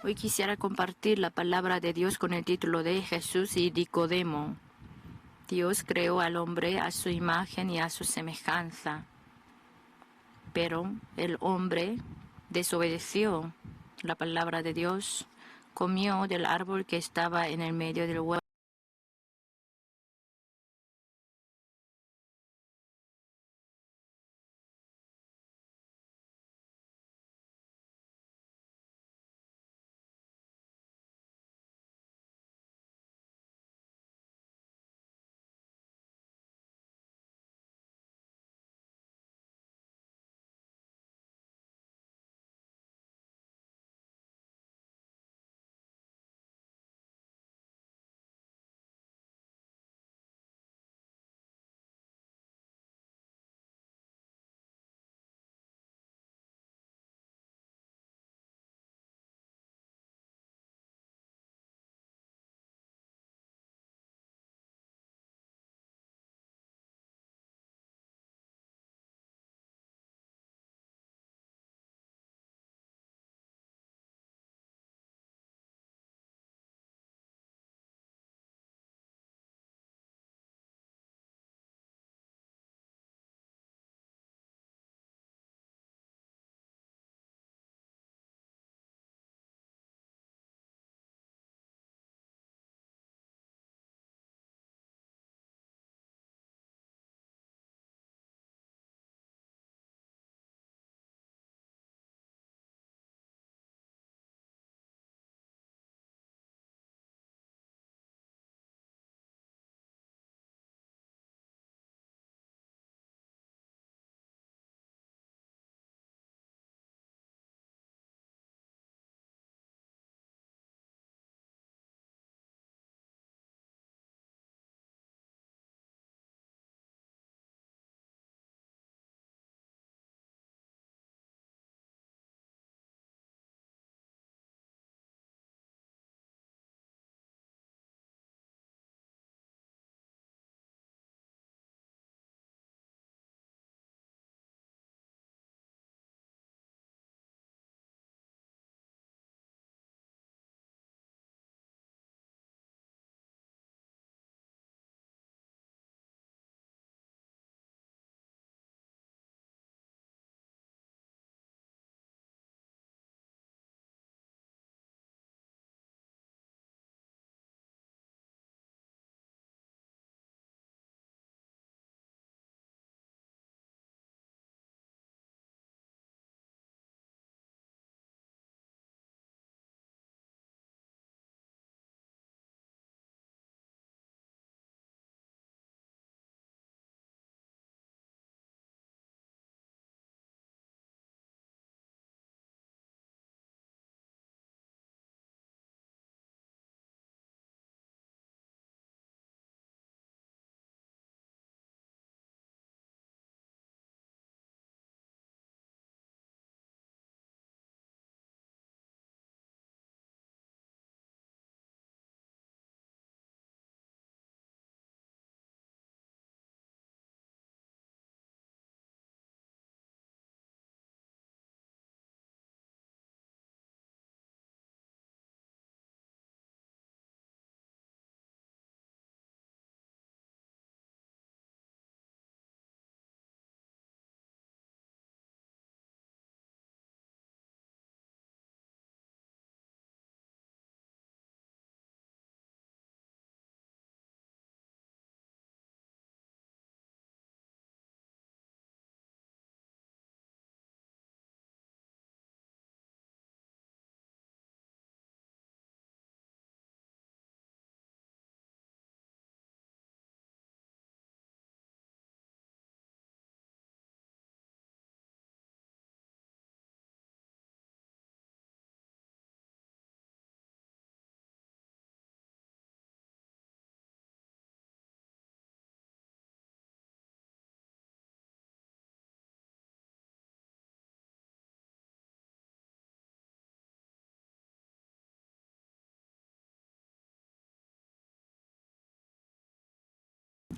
Hoy quisiera compartir la palabra de Dios con el título de Jesús y Nicodemo. Dios creó al hombre a su imagen y a su semejanza, pero el hombre desobedeció la palabra de Dios, comió del árbol que estaba en el medio del huerto.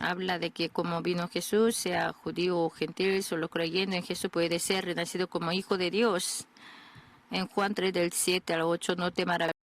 Habla de que como vino Jesús, sea judío o gentil, solo creyendo en Jesús puede ser renacido como hijo de Dios. En Juan 3 del 7 al 8, no te maravilles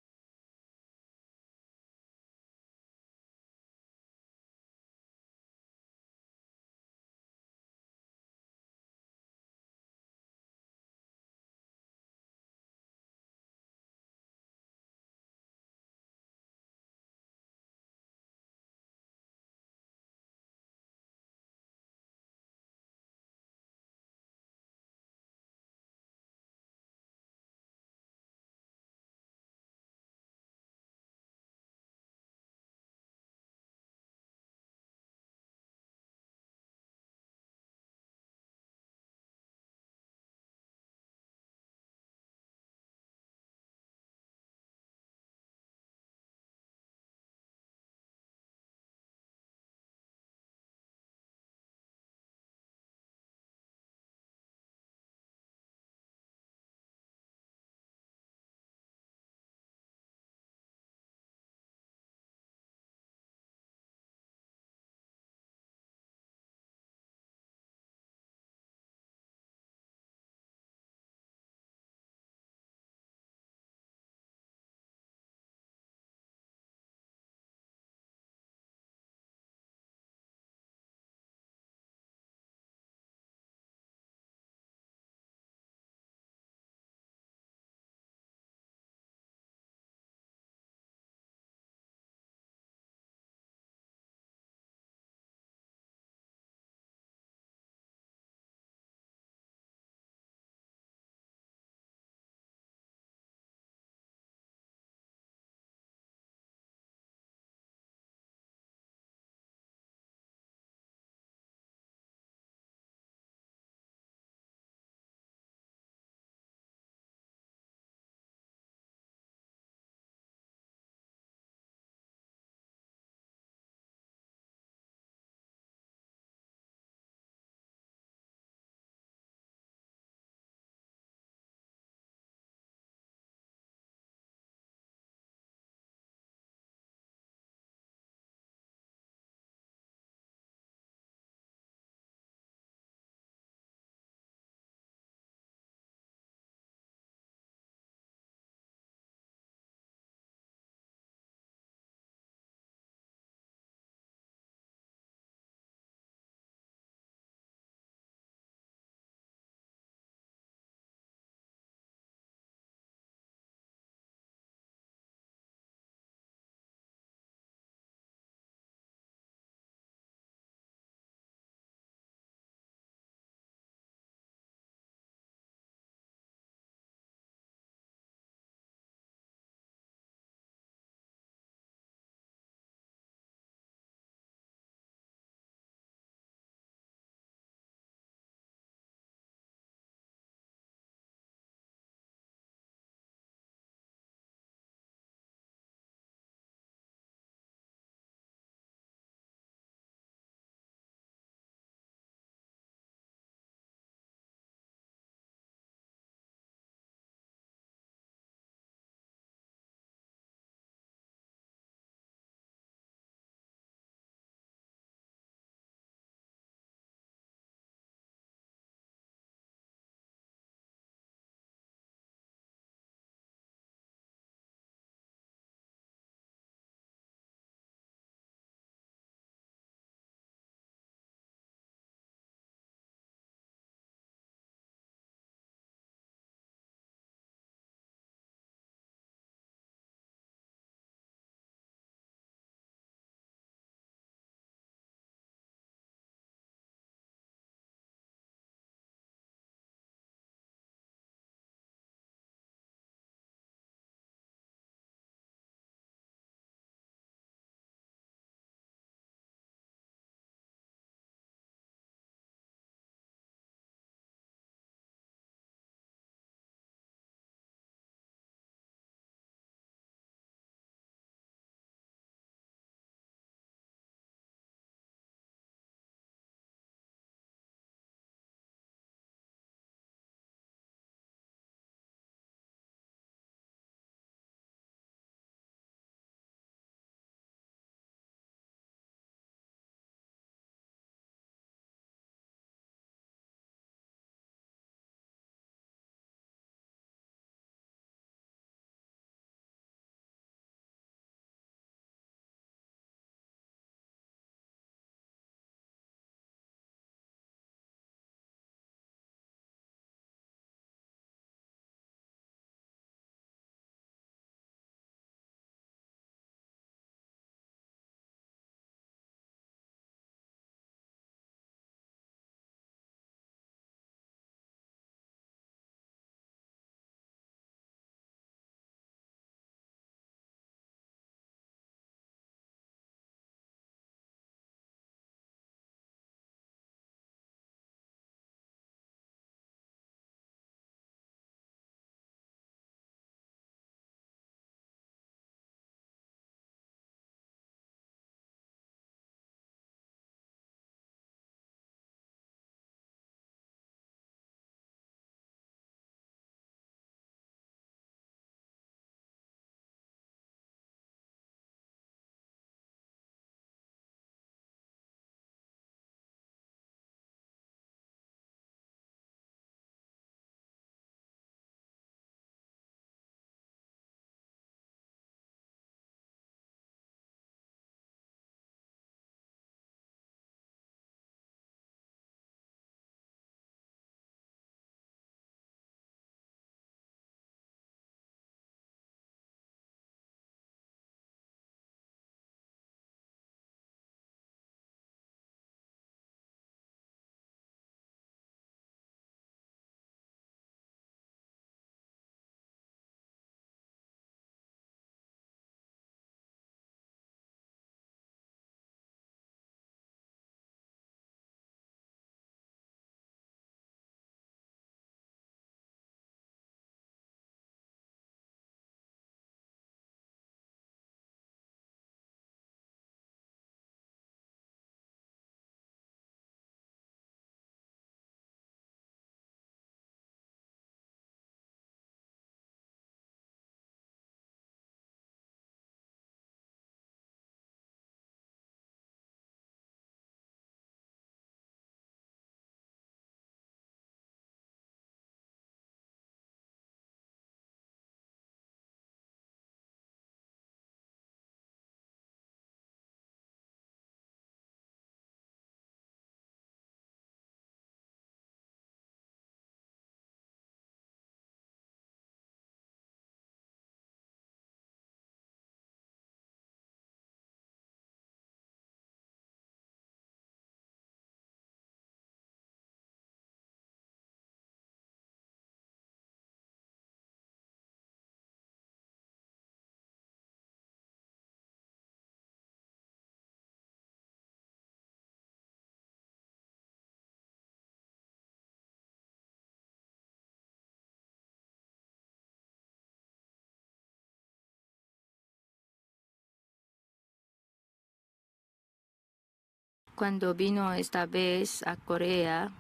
Cuando vino esta vez a Corea,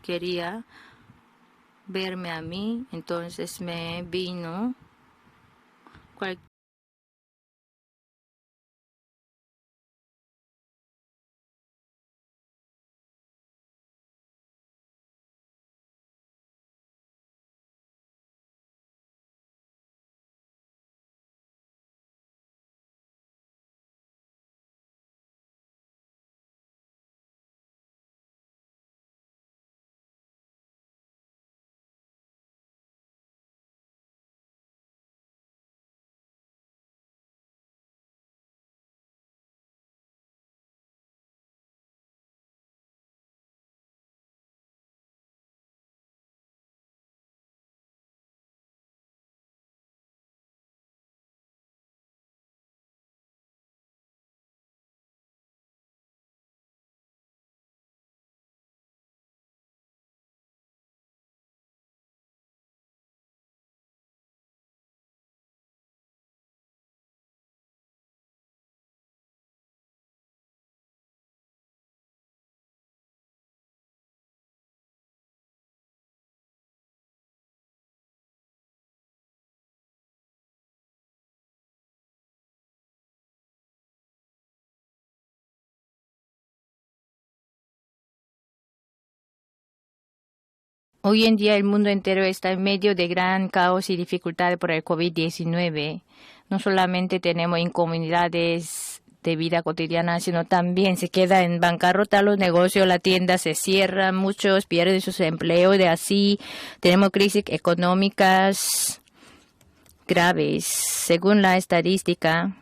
quería verme a mí, entonces me vino Hoy en día el mundo entero está en medio de gran caos y dificultad por el COVID-19. No solamente tenemos incomodidades de vida cotidiana, sino también se queda en bancarrota los negocios, la tienda se cierra, muchos pierden sus empleos, de así tenemos crisis económicas graves. Según la estadística,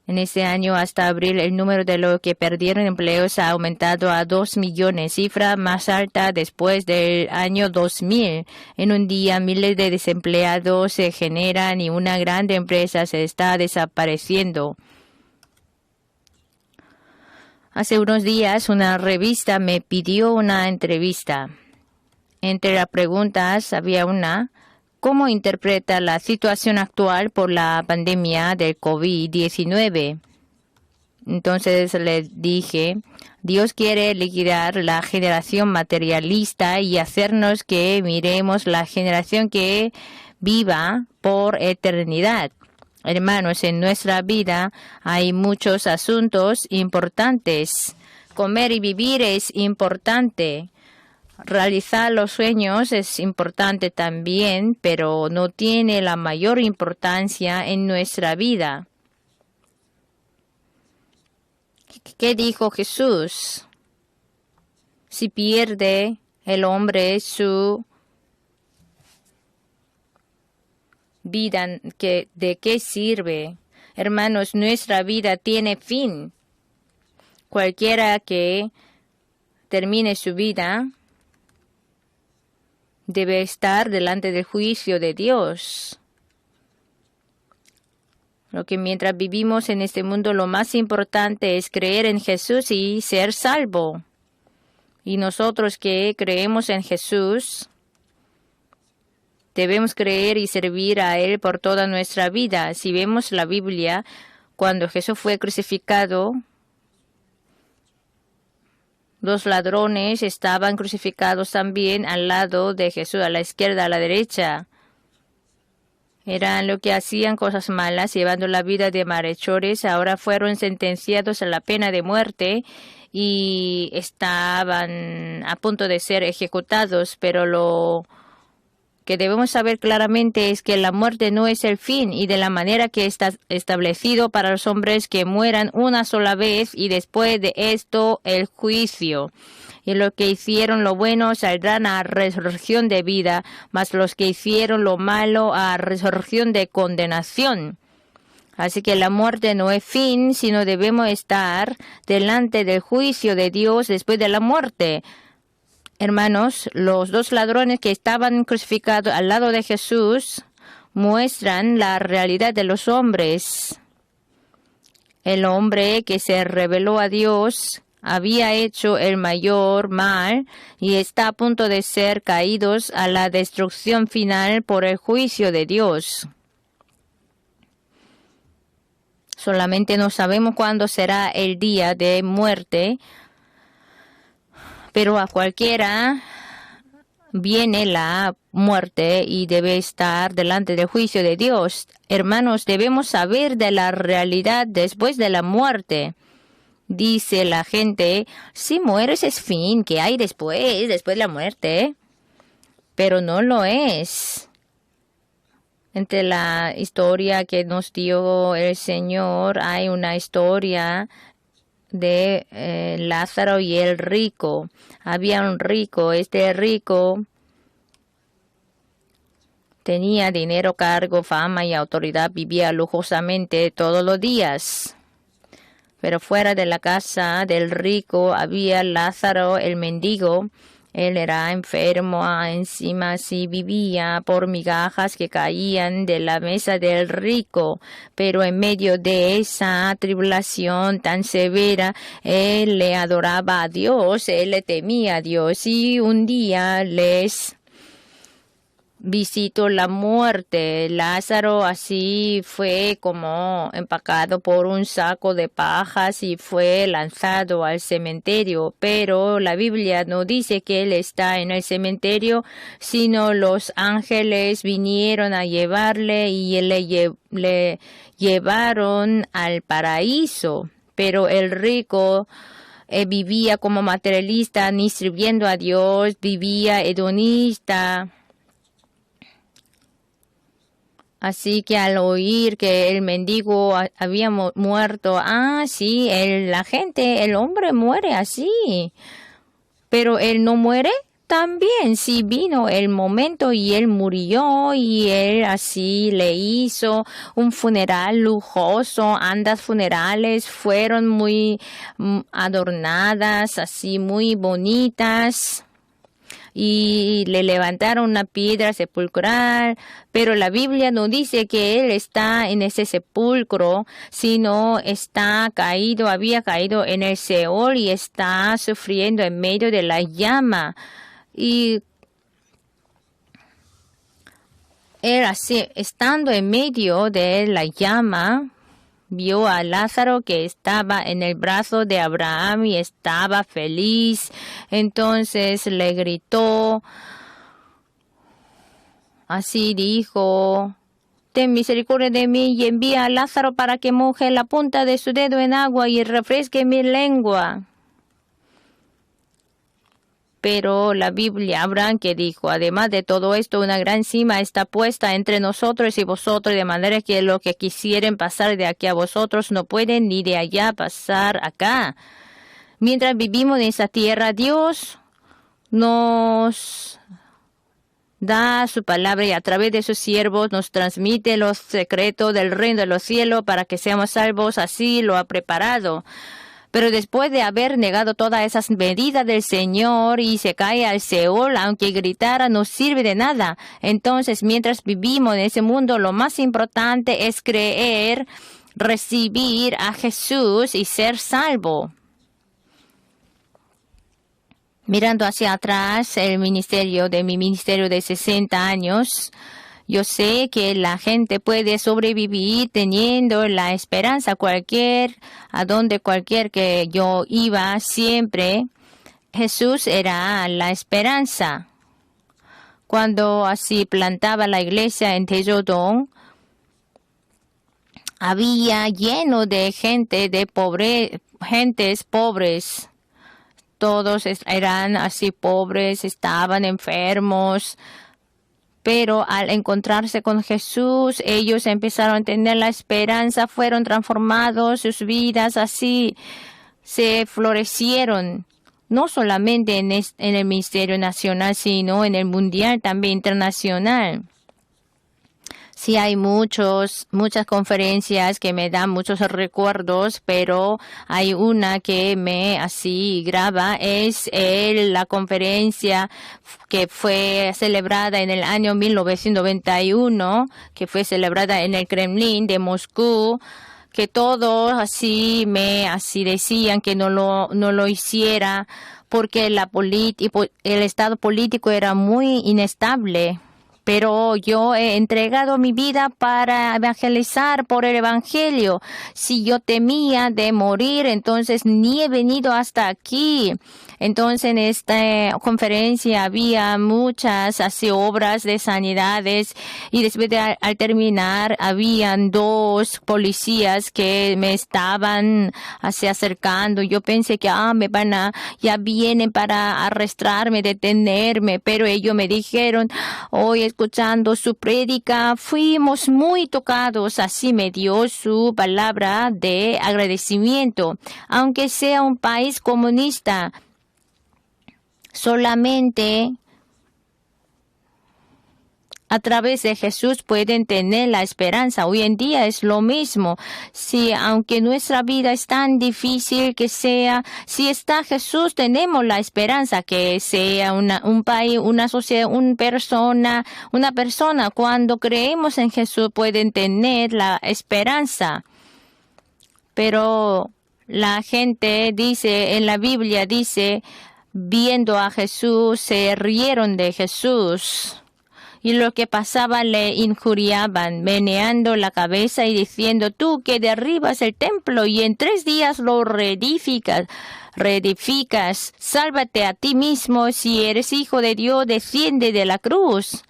en este año hasta abril el número de los que perdieron empleos ha aumentado a 2 millones, cifra más alta después del año 2000. En un día miles de desempleados se generan y una gran empresa se está desapareciendo. Hace unos días una revista me pidió una entrevista. Entre las preguntas había una: ¿cómo interpreta la situación actual por la pandemia del COVID-19? Entonces le dije, Dios quiere liquidar la generación materialista y hacernos que miremos la generación que viva por eternidad. Hermanos, en nuestra vida hay muchos asuntos importantes. Comer y vivir es importante. Realizar los sueños es importante también, pero no tiene la mayor importancia en nuestra vida. ¿Qué dijo Jesús? Si pierde el hombre su vida, ¿de qué sirve? Hermanos, nuestra vida tiene fin. Cualquiera que termine su vida debe estar delante del juicio de Dios. Lo que mientras vivimos en este mundo, lo más importante es creer en Jesús y ser salvo. Y nosotros que creemos en Jesús, debemos creer y servir a Él por toda nuestra vida. Si vemos la Biblia, cuando Jesús fue crucificado, 2 ladrones estaban crucificados también al lado de Jesús, a la izquierda, a la derecha. Eran los que hacían cosas malas, llevando la vida de malhechores. Ahora fueron sentenciados a la pena de muerte y estaban a punto de ser ejecutados. Pero lo que debemos saber claramente es que la muerte no es el fin, y de la manera que está establecido para los hombres que mueran una sola vez y después de esto el juicio. Y los que hicieron lo bueno saldrán a resurrección de vida, mas los que hicieron lo malo a resurrección de condenación. Así que la muerte no es fin, sino debemos estar delante del juicio de Dios después de la muerte. Hermanos, los 2 ladrones que estaban crucificados al lado de Jesús muestran la realidad de los hombres. El hombre que se rebeló a Dios había hecho el mayor mal y está a punto de ser caídos a la destrucción final por el juicio de Dios. Solamente no sabemos cuándo será el día de muerte, Pero a cualquiera viene la muerte y debe estar delante del juicio de Dios. Hermanos, debemos saber de la realidad después de la muerte. Dice la gente, si mueres es fin, ¿qué hay después de la muerte? Pero no lo es. Entre la historia que nos dio el Señor hay una historia de Lázaro y el rico. Había un rico, este rico tenía dinero, cargo, fama y autoridad, vivía lujosamente todos los días. Pero fuera de la casa del rico había Lázaro, el mendigo. Él era enfermo, encima sí vivía por migajas que caían de la mesa del rico. Pero en medio de esa tribulación tan severa, él le adoraba a Dios, él le temía a Dios. Y un día les visitó la muerte. Lázaro así fue como empacado por un saco de pajas y fue lanzado al cementerio. Pero la Biblia no dice que él está en el cementerio, sino los ángeles vinieron a llevarle y le llevaron al paraíso. Pero el rico vivía como materialista, ni sirviendo a Dios, vivía hedonista. Así que al oír que el mendigo había muerto, sí, el hombre muere así, pero él no muere también. Sí, vino el momento y él murió y él así le hizo un funeral lujoso. Andas funerales fueron muy adornadas, así muy bonitas. Y le levantaron una piedra sepulcral, pero la Biblia no dice que él está en ese sepulcro, sino había caído en el Seol y está sufriendo en medio de la llama. Y él así, estando en medio de la llama, vio a Lázaro que estaba en el brazo de Abraham y estaba feliz. Entonces le gritó, así dijo, ten misericordia de mí y envía a Lázaro para que moje la punta de su dedo en agua y refresque mi lengua. Pero la Biblia Abraham que dijo, además de todo esto, una gran cima está puesta entre nosotros y vosotros, de manera que los que quisieren pasar de aquí a vosotros no pueden ni de allá pasar acá. Mientras vivimos en esa tierra, Dios nos da su palabra y a través de sus siervos nos transmite los secretos del reino de los cielos para que seamos salvos. Así lo ha preparado. Pero después de haber negado todas esas medidas del Señor y se cae al Seol, aunque gritara, no sirve de nada. Entonces, mientras vivimos en ese mundo, lo más importante es creer, recibir a Jesús y ser salvo. Mirando hacia atrás, mi ministerio de 60 años, yo sé que la gente puede sobrevivir teniendo la esperanza a donde cualquier que yo iba siempre, Jesús era la esperanza. Cuando así plantaba la iglesia en Tejodong, había lleno de gente, gentes pobres. Todos eran así pobres, estaban enfermos. Pero al encontrarse con Jesús, ellos empezaron a tener la esperanza, fueron transformados, sus vidas así se florecieron. No solamente en el ministerio nacional, sino en el mundial, también internacional. Sí, hay muchas conferencias que me dan muchos recuerdos, pero hay una que me así graba, es la conferencia que fue celebrada en el año 1991, que fue celebrada en el Kremlin de Moscú, que todos así decían que no lo hiciera porque el estado político era muy inestable. Pero yo he entregado mi vida para evangelizar por el Evangelio. Si yo temía de morir, entonces ni he venido hasta aquí. Entonces en esta conferencia había muchas así obras de sanidades y después al terminar habían 2 policías que me estaban así acercando. Yo pensé que ya vienen para arrestarme, detenerme, pero ellos me dijeron, hoy escuchando su prédica fuimos muy tocados. Así me dio su palabra de agradecimiento. Aunque sea un país comunista, solamente a través de Jesús pueden tener la esperanza. Hoy en día es lo mismo. Si aunque nuestra vida es tan difícil que sea, si está Jesús, tenemos la esperanza que sea un país, una sociedad, una persona. Cuando creemos en Jesús pueden tener la esperanza. Pero la gente dice, en la Biblia dice, viendo a Jesús, se rieron de Jesús. Y lo que pasaba le injuriaban, meneando la cabeza y diciendo, tú que derribas el templo y en 3 días lo reedificas, sálvate a ti mismo, si eres hijo de Dios, desciende de la cruz.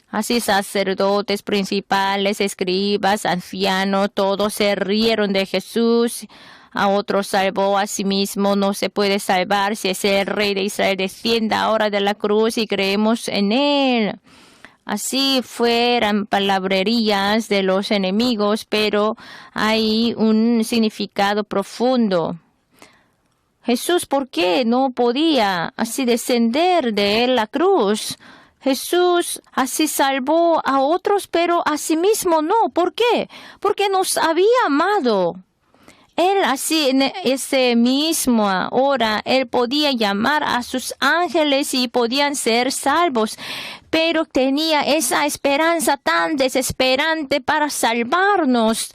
Así sacerdotes principales, escribas, ancianos, todos se rieron de Jesús. A otros salvó, a sí mismo no se puede salvar. Si es el rey de Israel, descienda ahora de la cruz y creemos en él. Así fueran palabrerías de los enemigos, pero hay un significado profundo. Jesús, ¿por qué no podía así descender de la cruz? Jesús así salvó a otros, pero a sí mismo no. ¿Por qué? Porque nos había amado. Él así en ese mismo hora, él podía llamar a sus ángeles y podían ser salvos, pero tenía esa esperanza tan desesperante para salvarnos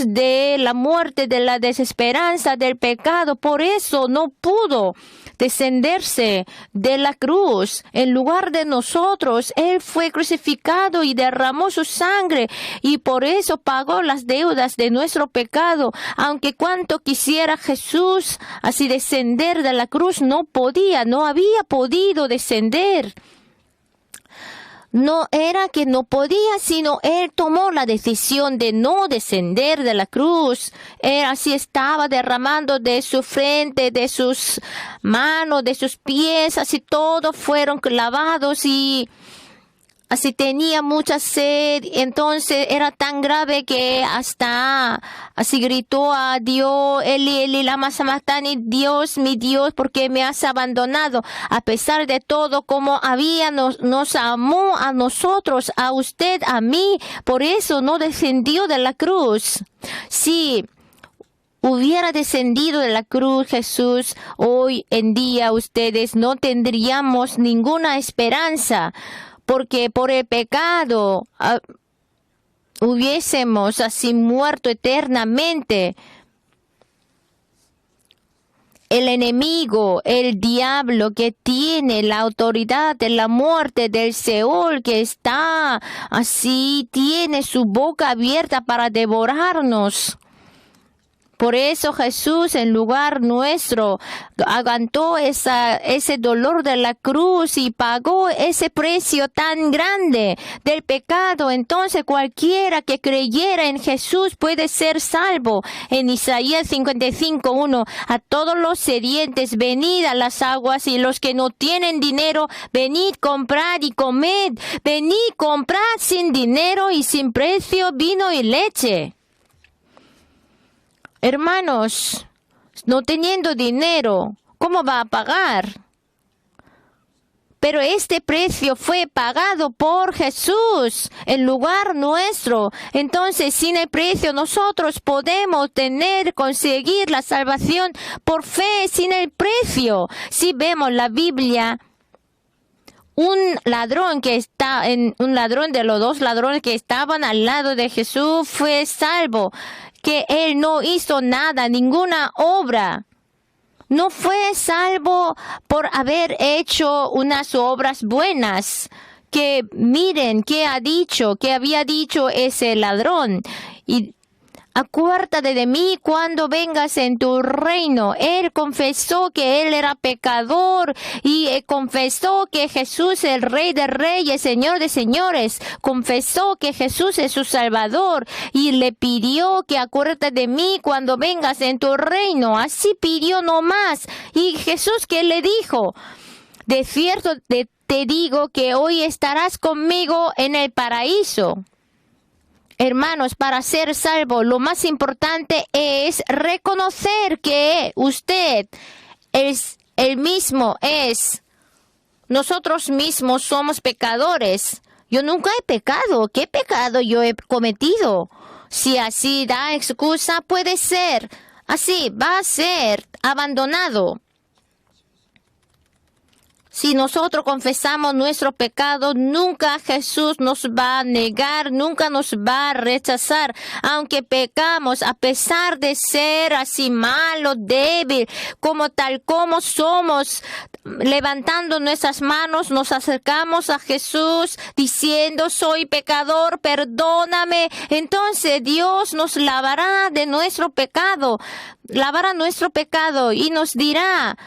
de la muerte, de la desesperanza, del pecado. Por eso no pudo descenderse de la cruz. En lugar de nosotros, él fue crucificado y derramó su sangre y por eso pagó las deudas de nuestro pecado. Aunque cuanto quisiera Jesús así descender de la cruz, no había podido descender. No era que no podía, sino él tomó la decisión de no descender de la cruz. Él así estaba derramando de su frente, de sus manos, de sus pies, así todos fueron clavados y así tenía mucha sed. Entonces era tan grave que hasta así gritó a Dios, Eli, Eli, lama sabactani, Dios, mi Dios, ¿por qué me has abandonado? A pesar de todo, como nos amó a nosotros, a usted, a mí, por eso no descendió de la cruz. Sí. Hubiera descendido de la cruz Jesús, hoy en día ustedes no tendríamos ninguna esperanza. Porque por el pecado hubiésemos así muerto eternamente. El enemigo, el diablo que tiene la autoridad de la muerte del Seol, que está así, tiene su boca abierta para devorarnos. Por eso Jesús, en lugar nuestro, aguantó ese dolor de la cruz y pagó ese precio tan grande del pecado. Entonces cualquiera que creyera en Jesús puede ser salvo. En Isaías 55:1, a todos los sedientes, venid a las aguas, y los que no tienen dinero, venid, comprad y comed. Venid, comprad sin dinero y sin precio vino y leche. Hermanos, no teniendo dinero, ¿cómo va a pagar? Pero este precio fue pagado por Jesús en lugar nuestro. Entonces, sin el precio, nosotros podemos conseguir la salvación por fe, sin el precio. Si vemos la Biblia, un ladrón de los 2 ladrones que estaban al lado de Jesús fue salvo. Que él no hizo nada, ninguna obra. No fue salvo por haber hecho unas obras buenas. que miren qué había dicho ese ladrón. Y acuérdate de mí cuando vengas en tu reino. Él confesó que él era pecador y confesó que Jesús es el Rey de Reyes, Señor de Señores. Confesó que Jesús es su Salvador y le pidió que acuérdate de mí cuando vengas en tu reino. Así pidió nomás. Y Jesús, ¿qué le dijo? De cierto te digo que hoy estarás conmigo en el paraíso. Hermanos, para ser salvo, lo más importante es reconocer que usted es el mismo, nosotros mismos somos pecadores. Yo nunca he pecado. ¿Qué pecado yo he cometido? Si así da excusa, puede ser. Así va a ser abandonado. Si nosotros confesamos nuestro pecado, nunca Jesús nos va a negar, nunca nos va a rechazar. Aunque pecamos, a pesar de ser así malo, débil, tal como somos, levantando nuestras manos, nos acercamos a Jesús diciendo, soy pecador, perdóname. Entonces Dios nos lavará de nuestro pecado, lavará nuestro pecado y nos dirá,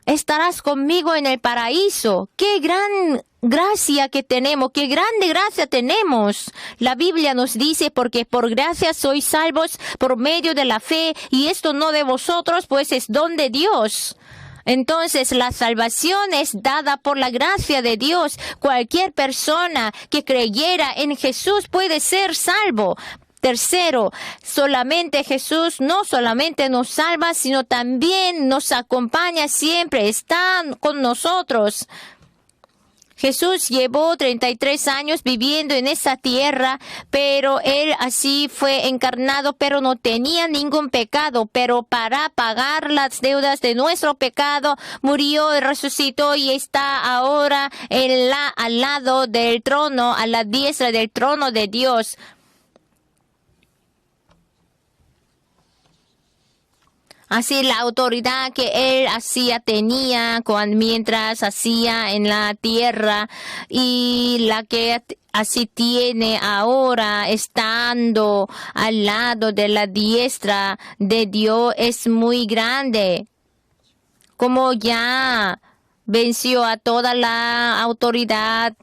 estarás conmigo en el paraíso. ¡Qué gran gracia que tenemos! ¡Qué grande gracia tenemos! La Biblia nos dice, porque por gracia sois salvos por medio de la fe, y esto no de vosotros, pues es don de Dios. Entonces, la salvación es dada por la gracia de Dios. Cualquier persona que creyera en Jesús puede ser salvo. Tercero, solamente Jesús no solamente nos salva, sino también nos acompaña siempre, está con nosotros. Jesús llevó 33 años viviendo en esa tierra, pero Él así fue encarnado, pero no tenía ningún pecado. Pero para pagar las deudas de nuestro pecado, murió, resucitó y está ahora al lado del trono, a la diestra del trono de Dios. Así la autoridad que él tenía mientras hacía en la tierra y la que así tiene ahora estando al lado de la diestra de Dios es muy grande. Como ya venció a toda la autoridad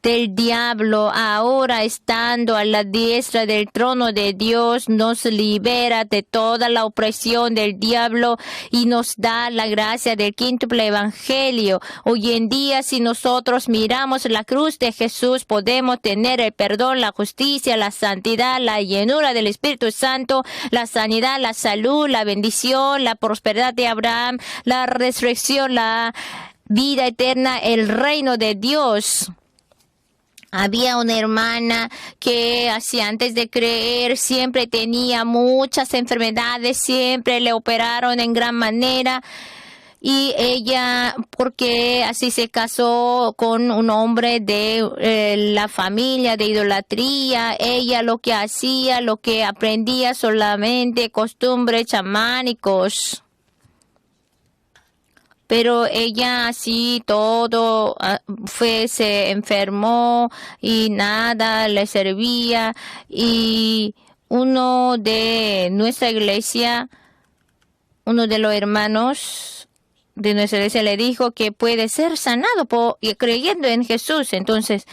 del diablo, ahora estando a la diestra del trono de Dios, nos libera de toda la opresión del diablo y nos da la gracia del quíntuple evangelio. Hoy en día, si nosotros miramos la cruz de Jesús, podemos tener el perdón, la justicia, la santidad, la llenura del Espíritu Santo, la sanidad, la salud, la bendición, la prosperidad de Abraham, la resurrección, la vida eterna, el reino de Dios. Había una hermana que así antes de creer siempre tenía muchas enfermedades, siempre le operaron en gran manera. Y ella, porque así se casó con un hombre de la familia de idolatría, ella lo que hacía, lo que aprendía solamente costumbres chamánicos. Pero ella así todo se enfermó y nada le servía. Y uno de nuestra iglesia, uno de los hermanos de nuestra iglesia le dijo que puede ser sanado creyendo en Jesús. Entonces,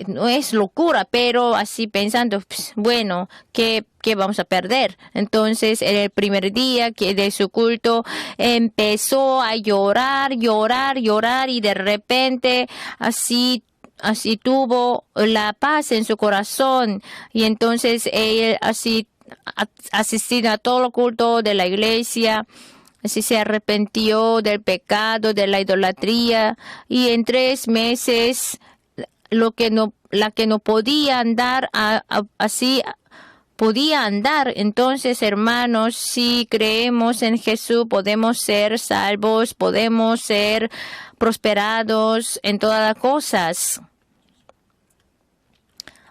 no es locura, pero así pensando, pues, bueno, ¿qué vamos a perder? Entonces, en el primer día de su culto, empezó a llorar, y de repente, así tuvo la paz en su corazón. Y entonces, él así asistido a todo el culto de la iglesia, así se arrepintió del pecado, de la idolatría, y en 3 meses, la que no podía andar así podía andar. Entonces, hermanos, si creemos en Jesús, podemos ser salvos, podemos ser prosperados en todas las cosas.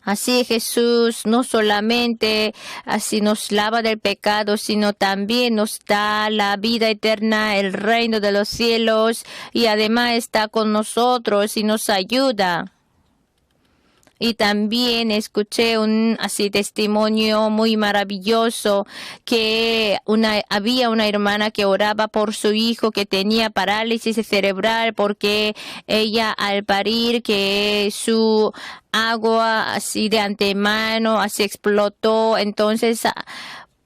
Así Jesús no solamente así nos lava del pecado, sino también nos da la vida eterna, el reino de los cielos, y además está con nosotros y nos ayuda. Y también escuché un testimonio muy maravilloso que había una hermana que oraba por su hijo que tenía parálisis cerebral porque ella al parir que su agua así de antemano así explotó, entonces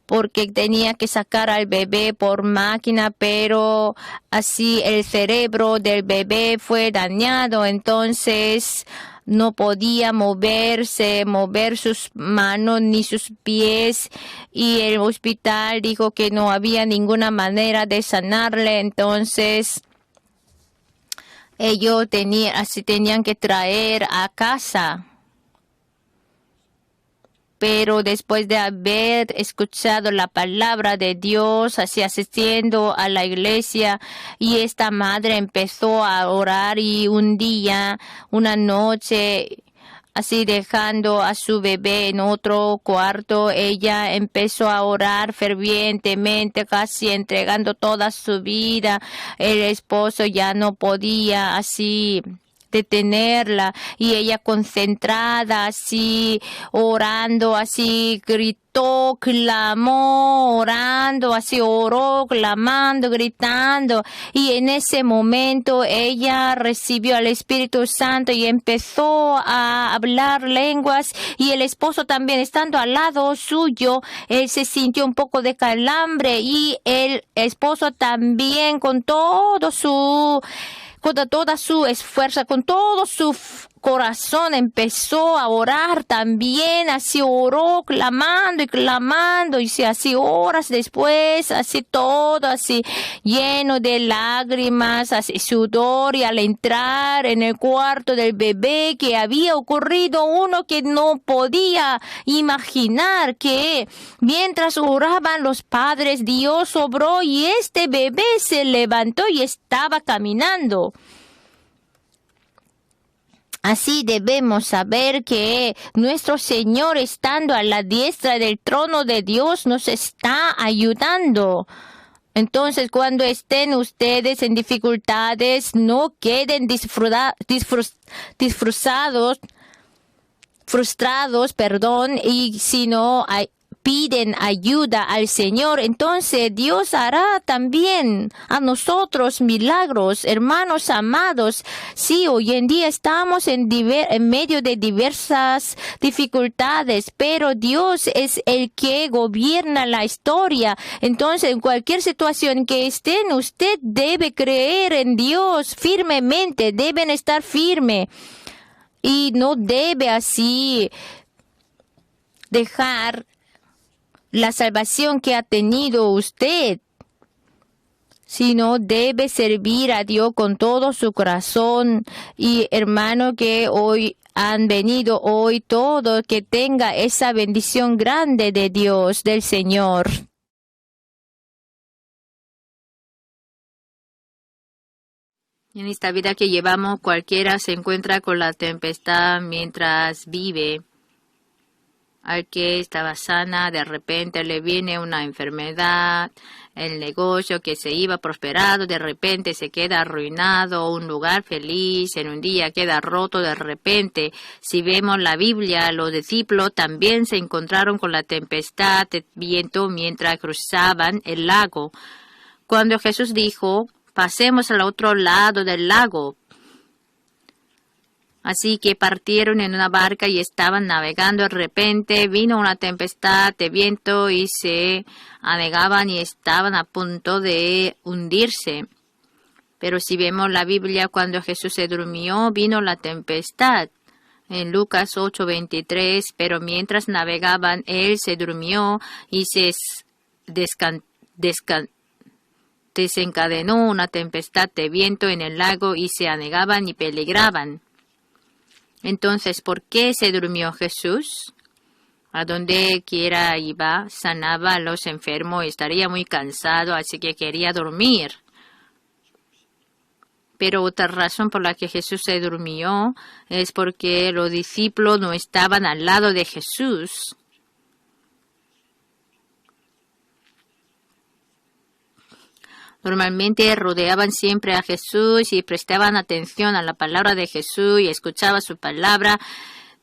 porque tenía que sacar al bebé por máquina, pero así el cerebro del bebé fue dañado, entonces no podía mover sus manos ni sus pies, y el hospital dijo que no había ninguna manera de sanarle, entonces ellos tenían que traer a casa. Pero después de haber escuchado la palabra de Dios, así asistiendo a la iglesia, y esta madre empezó a orar, y una noche, así dejando a su bebé en otro cuarto, ella empezó a orar fervientemente, casi entregando toda su vida. El esposo ya no podía así detenerla, y ella concentrada así orando, así gritó, clamó, orando, así oró, clamando, gritando, y en ese momento ella recibió al Espíritu Santo y empezó a hablar lenguas, y el esposo también estando al lado suyo, él se sintió un poco de calambre, y el esposo también con toda su esfuerzo, con todo su corazón empezó a orar también, así oró, clamando, y así horas después, así todo, así lleno de lágrimas, así sudor, y al entrar en el cuarto del bebé que había ocurrido uno que no podía imaginar, que mientras oraban los padres, Dios obró y este bebé se levantó y estaba caminando. Así debemos saber que nuestro Señor, estando a la diestra del trono de Dios, nos está ayudando. Entonces, cuando estén ustedes en dificultades, no queden frustrados, y sino piden ayuda al Señor, entonces Dios hará también a nosotros milagros. Hermanos amados, sí, hoy en día estamos en medio de diversas dificultades, pero Dios es el que gobierna la historia. Entonces, en cualquier situación que estén, usted debe creer en Dios firmemente, deben estar firme, y no debe así dejar la salvación que ha tenido usted, sino debe servir a Dios con todo su corazón. Y hermano que hoy han venido hoy, todo que tenga esa bendición grande de Dios, del Señor. En esta vida que llevamos, cualquiera se encuentra con la tempestad mientras vive. Al que estaba sana, de repente le viene una enfermedad, el negocio que se iba prosperado, de repente se queda arruinado, un lugar feliz, en un día queda roto de repente. Si vemos la Biblia, los discípulos también se encontraron con la tempestad de viento mientras cruzaban el lago. Cuando Jesús dijo, pasemos al otro lado del lago. Así que partieron en una barca y estaban navegando. De repente vino una tempestad de viento y se anegaban y estaban a punto de hundirse. Pero si vemos la Biblia, cuando Jesús se durmió, vino la tempestad. En Lucas 8:23, pero mientras navegaban, él se durmió y se desencadenó una tempestad de viento en el lago y se anegaban y peligraban. Entonces, ¿por qué se durmió Jesús? A donde quiera iba, sanaba a los enfermos, estaría muy cansado, así que quería dormir. Pero otra razón por la que Jesús se durmió es porque los discípulos no estaban al lado de Jesús. Normalmente rodeaban siempre a Jesús y prestaban atención a la palabra de Jesús y escuchaban su palabra,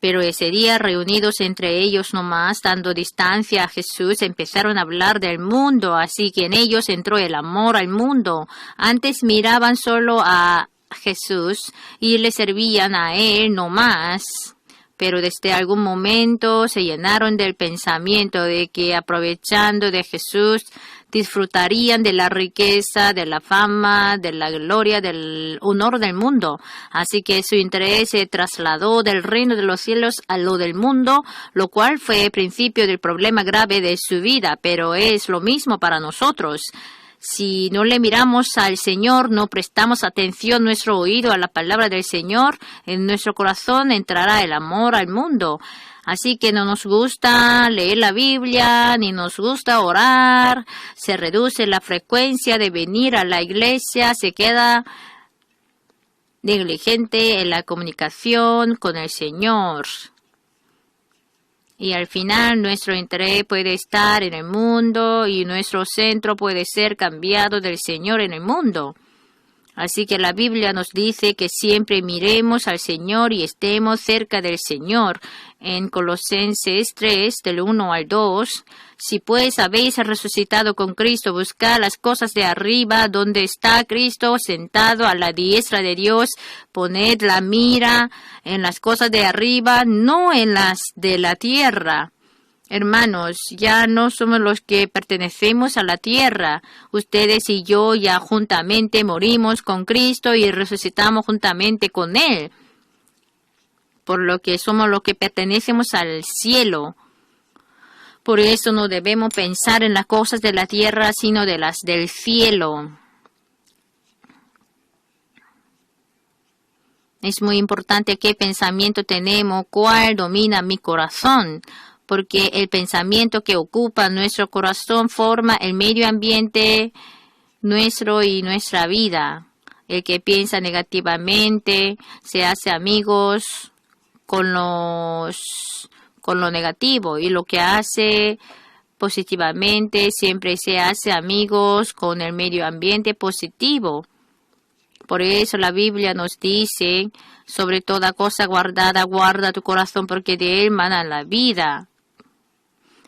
Pero ese día, reunidos entre ellos nomás, dando distancia a Jesús, empezaron a hablar del mundo, así que en ellos entró el amor al mundo. Antes miraban solo a Jesús y le servían a Él nomás. Pero desde algún momento se llenaron del pensamiento de que aprovechando de Jesús disfrutarían de la riqueza, de la fama, de la gloria, del honor del mundo. Así que su interés se trasladó del reino de los cielos a lo del mundo, lo cual fue el principio del problema grave de su vida, pero es lo mismo para nosotros. Si no le miramos al Señor, no prestamos atención nuestro oído a la palabra del Señor, en nuestro corazón entrará el amor al mundo. Así que no nos gusta leer la Biblia, ni nos gusta orar, se reduce la frecuencia de venir a la iglesia, se queda negligente en la comunicación con el Señor. Y al final nuestro interés puede estar en el mundo y nuestro centro puede ser cambiado del Señor en el mundo. Así que la Biblia nos dice que siempre miremos al Señor y estemos cerca del Señor. En Colosenses 3, del 1 al 2, si pues habéis resucitado con Cristo, buscad las cosas de arriba, donde está Cristo sentado a la diestra de Dios. Poned la mira en las cosas de arriba, no en las de la tierra. Hermanos, ya no somos los que pertenecemos a la tierra. Ustedes y yo ya juntamente morimos con Cristo y resucitamos juntamente con Él. Por lo que somos los que pertenecemos al cielo. Por eso no debemos pensar en las cosas de la tierra, sino de las del cielo. Es muy importante qué pensamiento tenemos, cuál domina mi corazón. Porque el pensamiento que ocupa nuestro corazón forma el medio ambiente nuestro y nuestra vida. El que piensa negativamente se hace amigos con lo negativo, y lo que hace positivamente siempre se hace amigos con el medio ambiente positivo. Por eso la Biblia nos dice, sobre toda cosa guardada, guarda tu corazón, porque de él mana la vida.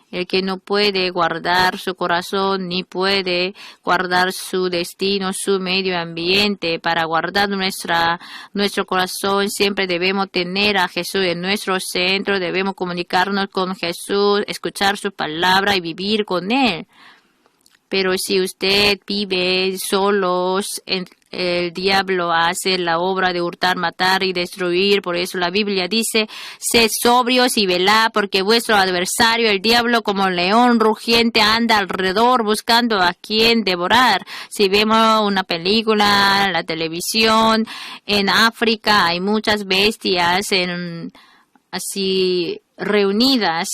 El que no puede guardar su corazón ni puede guardar su destino, su medio ambiente. Para guardar nuestro corazón siempre debemos tener a Jesús en nuestro centro, debemos comunicarnos con Jesús, escuchar su palabra y vivir con Él. Pero si usted vive solos, el diablo hace la obra de hurtar, matar y destruir. Por eso la Biblia dice, sed sobrios y velad, porque vuestro adversario, el diablo, como león rugiente, anda alrededor buscando a quien devorar. Si vemos una película en la televisión, en África hay muchas bestias así reunidas.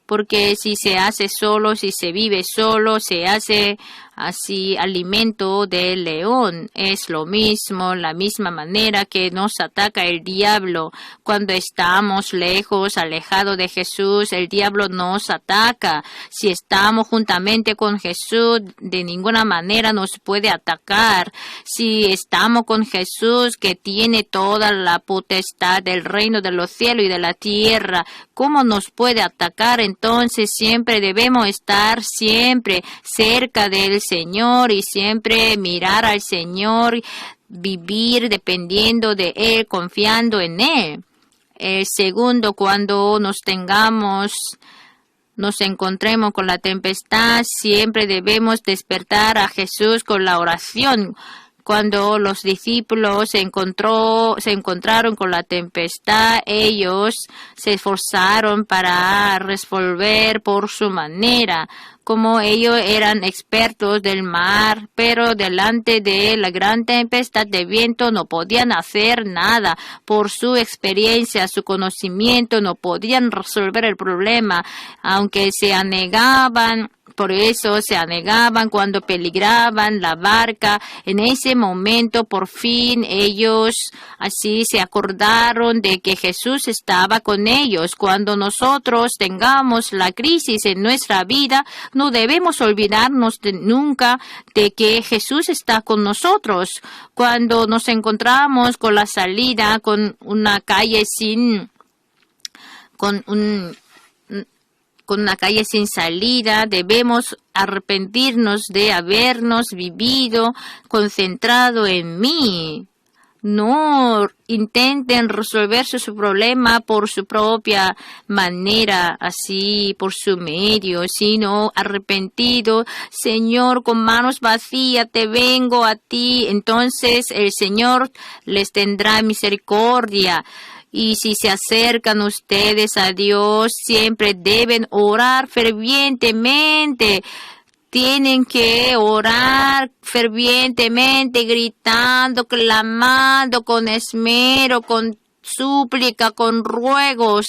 Porque si se hace solo, si se vive solo, se hace así alimento del león. Es lo mismo, la misma manera que nos ataca el diablo. Cuando estamos lejos, alejados de Jesús, el diablo nos ataca. Si estamos juntamente con Jesús, de ninguna manera nos puede atacar. Si estamos con Jesús, que tiene toda la potestad del reino de los cielos y de la tierra, ¿cómo nos puede atacar? Entonces siempre debemos estar siempre cerca del Señor y siempre mirar al Señor, vivir dependiendo de Él, confiando en Él. El segundo, cuando nos encontremos con la tempestad, siempre debemos despertar a Jesús con la oración. Cuando los discípulos se encontraron con la tempestad, ellos se esforzaron para resolver por su manera. Como ellos eran expertos del mar, pero delante de la gran tempestad de viento no podían hacer nada. Por su experiencia, su conocimiento, no podían resolver el problema, aunque se anegaban por eso se anegaban cuando peligraban la barca. En ese momento, por fin, ellos así se acordaron de que Jesús estaba con ellos. Cuando nosotros tengamos la crisis en nuestra vida, no debemos olvidarnos nunca de que Jesús está con nosotros. Cuando nos encontramos con la salida, con una calle sin salida, debemos arrepentirnos de habernos vivido concentrado en mí. No intenten resolver su problema por su propia manera, así, por su medio, sino arrepentido. Señor, con manos vacías te vengo a ti. Entonces el Señor les tendrá misericordia. Y si se acercan ustedes a Dios, siempre deben orar fervientemente. Tienen que orar fervientemente, gritando, clamando con esmero, con súplica, con ruegos.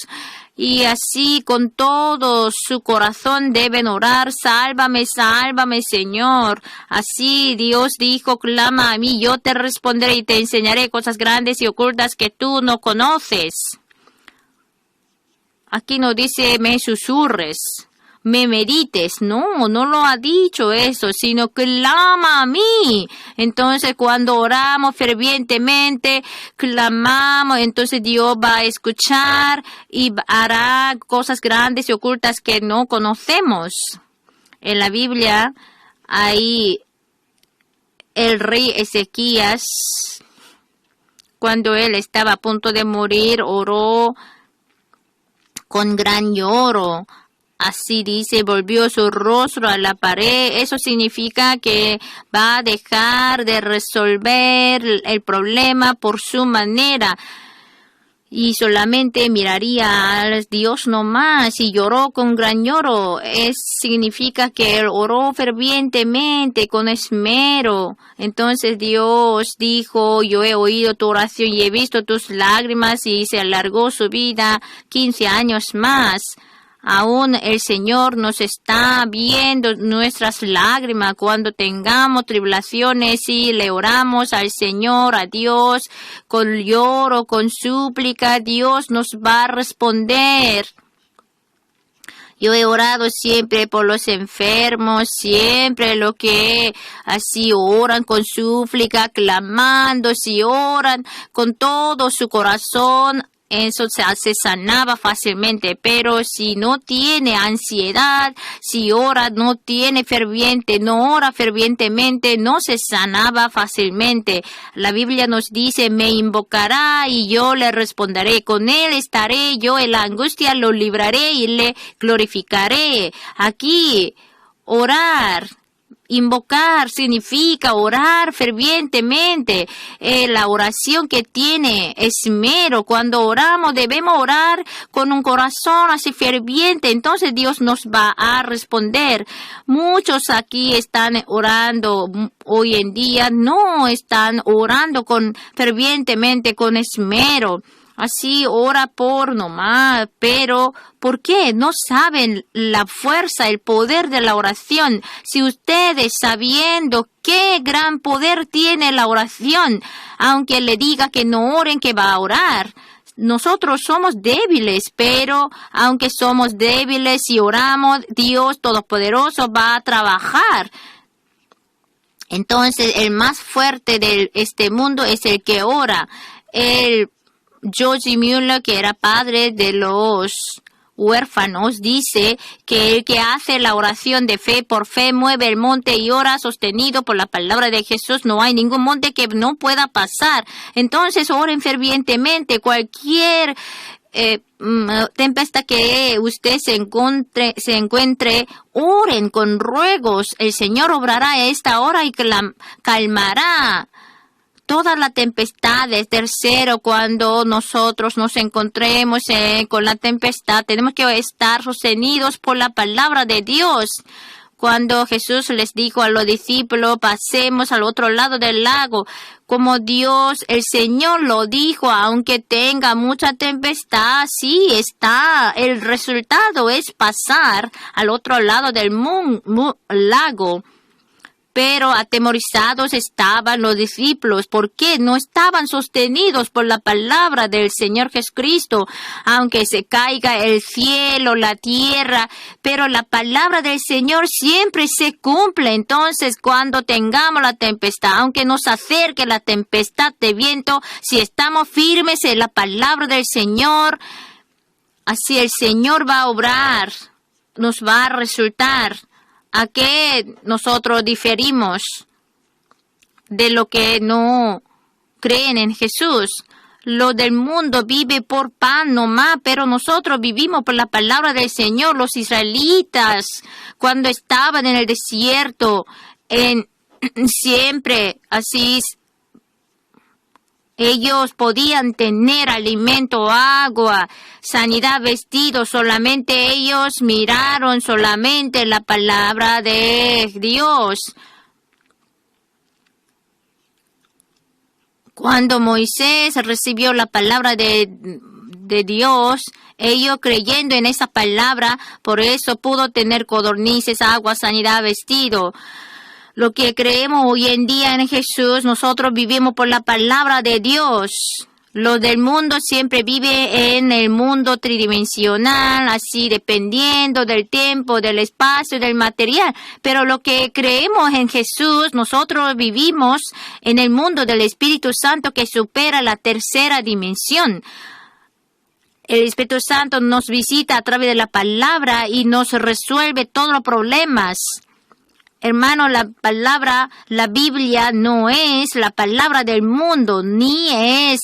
Y así con todo su corazón deben orar. Sálvame, sálvame, Señor. Así Dios dijo, clama a mí, yo te responderé y te enseñaré cosas grandes y ocultas que tú no conoces. Aquí no dice me susurres, me medites. No, no lo ha dicho eso, sino clama a mí. Entonces cuando oramos fervientemente, clamamos, entonces Dios va a escuchar y hará cosas grandes y ocultas que no conocemos. En la Biblia, ahí el rey Ezequías, cuando él estaba a punto de morir, oró con gran lloro. Así dice, volvió su rostro a la pared. Eso significa que va a dejar de resolver el problema por su manera. Y solamente miraría a Dios nomás y lloró con gran lloro. Significa que él oró fervientemente, con esmero. Entonces Dios dijo, yo he oído tu oración y he visto tus lágrimas, y se alargó su vida 15 años más. Aún el Señor nos está viendo nuestras lágrimas cuando tengamos tribulaciones y le oramos al Señor, a Dios, con lloro, con súplica. Dios nos va a responder. Yo he orado siempre por los enfermos, siempre lo que así oran con súplica, clamando, si oran con todo su corazón, eso se sanaba fácilmente. Pero si no tiene ansiedad, si ora, no ora fervientemente, no se sanaba fácilmente. La Biblia nos dice, me invocará y yo le responderé. Con él estaré yo en la angustia, lo libraré y le glorificaré. Aquí, orar. Invocar significa orar fervientemente. La oración que tiene esmero. Cuando oramos debemos orar con un corazón así ferviente. Entonces Dios nos va a responder. Muchos aquí están orando hoy en día. No están orando fervientemente, con esmero. Así ora por nomás, pero ¿por qué? No saben la fuerza, el poder de la oración. Si ustedes sabiendo qué gran poder tiene la oración, aunque le diga que no oren, que va a orar. Nosotros somos débiles, pero aunque somos débiles y oramos, Dios Todopoderoso va a trabajar. Entonces, el más fuerte de este mundo es el que ora. George Mueller, que era padre de los huérfanos, dice que el que hace la oración de fe por fe mueve el monte y ora sostenido por la palabra de Jesús. No hay ningún monte que no pueda pasar. Entonces oren fervientemente. Cualquier tempestad que usted se encuentre, oren con ruegos. El Señor obrará a esta hora y calmará todas las tempestades. Tercero, cuando nosotros nos encontremos con la tempestad, tenemos que estar sostenidos por la palabra de Dios. Cuando Jesús les dijo a los discípulos, pasemos al otro lado del lago, como Dios, el Señor lo dijo, aunque tenga mucha tempestad, sí está. El resultado es pasar al otro lado del lago. Pero atemorizados estaban los discípulos, porque no estaban sostenidos por la palabra del Señor Jesucristo, aunque se caiga el cielo, la tierra, pero la palabra del Señor siempre se cumple. Entonces, cuando tengamos la tempestad, aunque nos acerque la tempestad de viento, si estamos firmes en la palabra del Señor, así el Señor va a obrar, nos va a resultar. ¿A qué nosotros diferimos de lo que no creen en Jesús? Lo del mundo vive por pan nomás, pero nosotros vivimos por la palabra del Señor. Los israelitas, cuando estaban en el desierto, siempre así, ellos podían tener alimento, agua, sanidad, vestido. Solamente ellos miraron solamente la palabra de Dios. Cuando Moisés recibió la palabra de Dios, ellos creyendo en esa palabra, por eso pudo tener codornices, agua, sanidad, vestido. Lo que creemos hoy en día en Jesús, nosotros vivimos por la palabra de Dios. Lo del mundo siempre vive en el mundo tridimensional, así dependiendo del tiempo, del espacio, del material. Pero lo que creemos en Jesús, nosotros vivimos en el mundo del Espíritu Santo que supera la tercera dimensión. El Espíritu Santo nos visita a través de la palabra y nos resuelve todos los problemas. Hermano, la palabra, la Biblia no es la palabra del mundo, ni es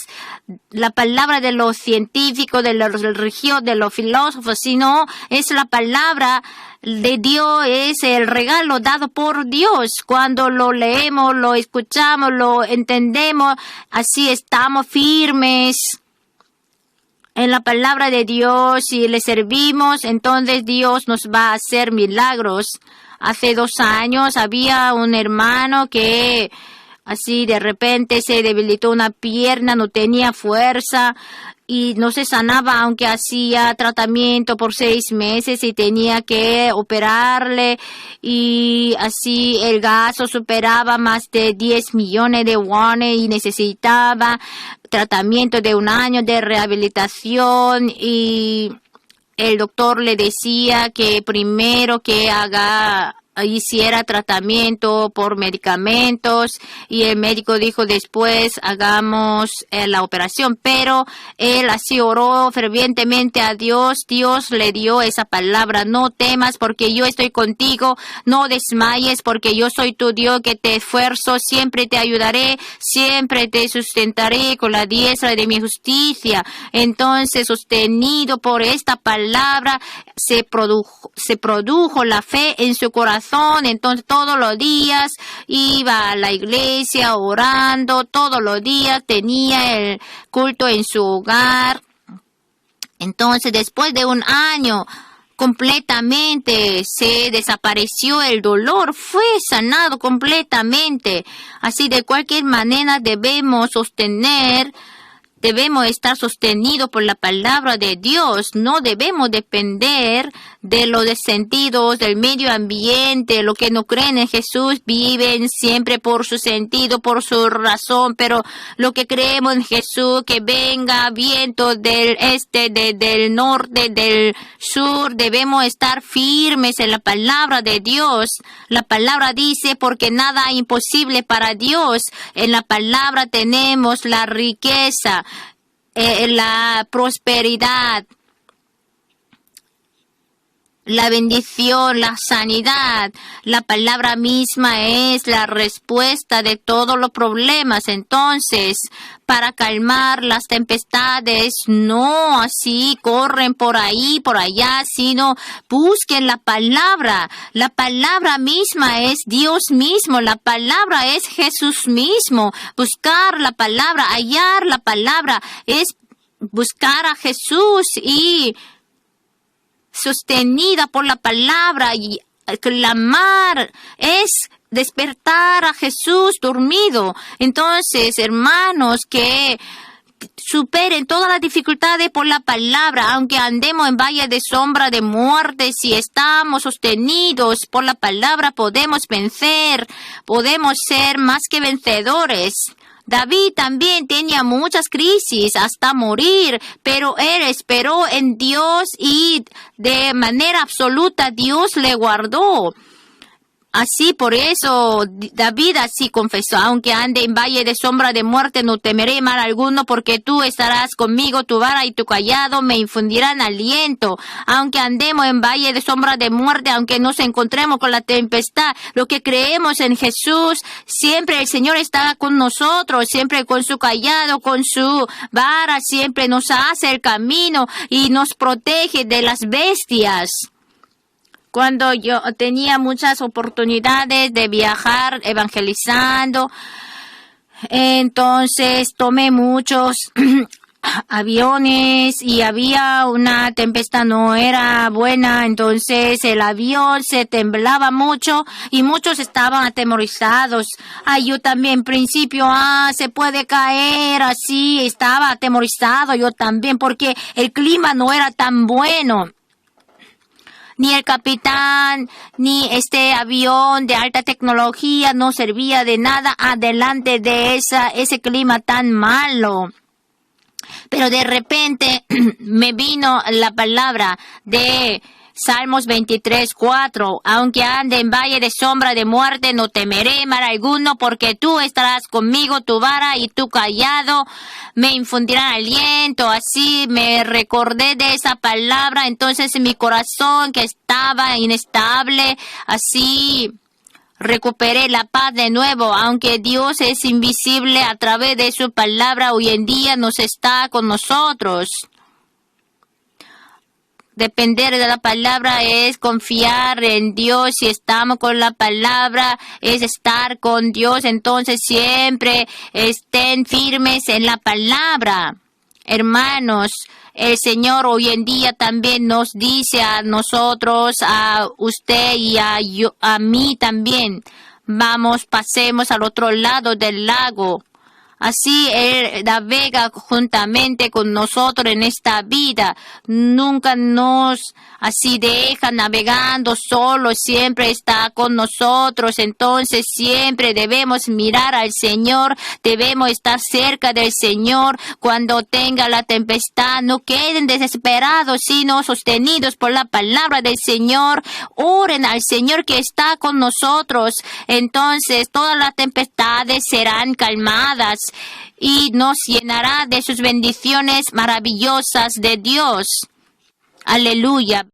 la palabra de los científicos, de los religiosos, de los filósofos, sino es la palabra de Dios, es el regalo dado por Dios. Cuando lo leemos, lo escuchamos, lo entendemos, así estamos firmes en la palabra de Dios y le servimos, entonces Dios nos va a hacer milagros. Hace 2 años había un hermano que así de repente se debilitó una pierna, no tenía fuerza y no se sanaba aunque hacía tratamiento por 6 meses y tenía que operarle y así el gasto superaba más de 10 millones de wones y necesitaba tratamiento de 1 año de rehabilitación y el doctor le decía que primero que hiciera tratamiento por medicamentos y el médico dijo después hagamos la operación, pero él así oró fervientemente a Dios. Dios le dio esa palabra: no temas porque yo estoy contigo, no desmayes porque yo soy tu Dios que te esfuerzo, siempre te ayudaré, siempre te sustentaré con la diestra de mi justicia. Entonces, sostenido por esta palabra, se produjo la fe en su corazón. Entonces todos los días iba a la iglesia orando, todos los días tenía el culto en su hogar. Entonces después de 1 año completamente se desapareció el dolor, fue sanado completamente. Así de cualquier manera debemos estar sostenidos por la palabra de Dios. No debemos depender de los sentidos, del medio ambiente. Los que no creen en Jesús viven siempre por su sentido, por su razón. Pero lo que creemos en Jesús, que venga viento del este, del norte, del sur, debemos estar firmes en la palabra de Dios. La palabra dice, porque nada es imposible para Dios. En la palabra tenemos la riqueza, la prosperidad, la bendición, la sanidad. La palabra misma es la respuesta de todos los problemas. Entonces, para calmar las tempestades, no así corren por ahí, por allá, sino busquen la palabra. La palabra misma es Dios mismo. La palabra es Jesús mismo. Buscar la palabra, hallar la palabra, es buscar a Jesús y sostenida por la palabra y clamar, es despertar a Jesús dormido. Entonces, hermanos, que superen todas las dificultades por la palabra, aunque andemos en valle de sombra de muerte, si estamos sostenidos por la palabra, podemos vencer, podemos ser más que vencedores. David también tenía muchas crisis hasta morir, pero él esperó en Dios y de manera absoluta Dios le guardó. Así, por eso, David así confesó: aunque ande en valle de sombra de muerte, no temeré mal alguno, porque tú estarás conmigo, tu vara y tu cayado me infundirán aliento. Aunque andemos en valle de sombra de muerte, aunque nos encontremos con la tempestad, lo que creemos en Jesús, siempre el Señor está con nosotros, siempre con su cayado, con su vara, siempre nos hace el camino y nos protege de las bestias. Cuando yo tenía muchas oportunidades de viajar evangelizando, entonces tomé muchos aviones y había una tempestad, no era buena, entonces el avión se temblaba mucho y muchos estaban atemorizados. Yo también, en principio, se puede caer, así, estaba atemorizado yo también, porque el clima no era tan bueno. Ni el capitán, ni este avión de alta tecnología no servía de nada adelante de ese clima tan malo. Pero de repente me vino la palabra de Salmos 23:4. Aunque ande en valle de sombra de muerte, no temeré mal alguno, porque tú estarás conmigo, tu vara y tu cayado me infundirán aliento. Así me recordé de esa palabra, entonces en mi corazón que estaba inestable, así recuperé la paz de nuevo. Aunque Dios es invisible, a través de su palabra hoy en día nos está con nosotros. Depender de la palabra es confiar en Dios. Si estamos con la palabra, es estar con Dios. Entonces siempre estén firmes en la palabra. Hermanos, el Señor hoy en día también nos dice a nosotros, a usted y a mí también: vamos, pasemos al otro lado del lago. Así Él navega juntamente con nosotros en esta vida. Nunca nos así deja navegando solo, siempre está con nosotros. Entonces siempre debemos mirar al Señor, debemos estar cerca del Señor. Cuando tenga la tempestad, no queden desesperados, sino sostenidos por la palabra del Señor. Oren al Señor que está con nosotros. Entonces todas las tempestades serán calmadas y nos llenará de sus bendiciones maravillosas de Dios. Aleluya.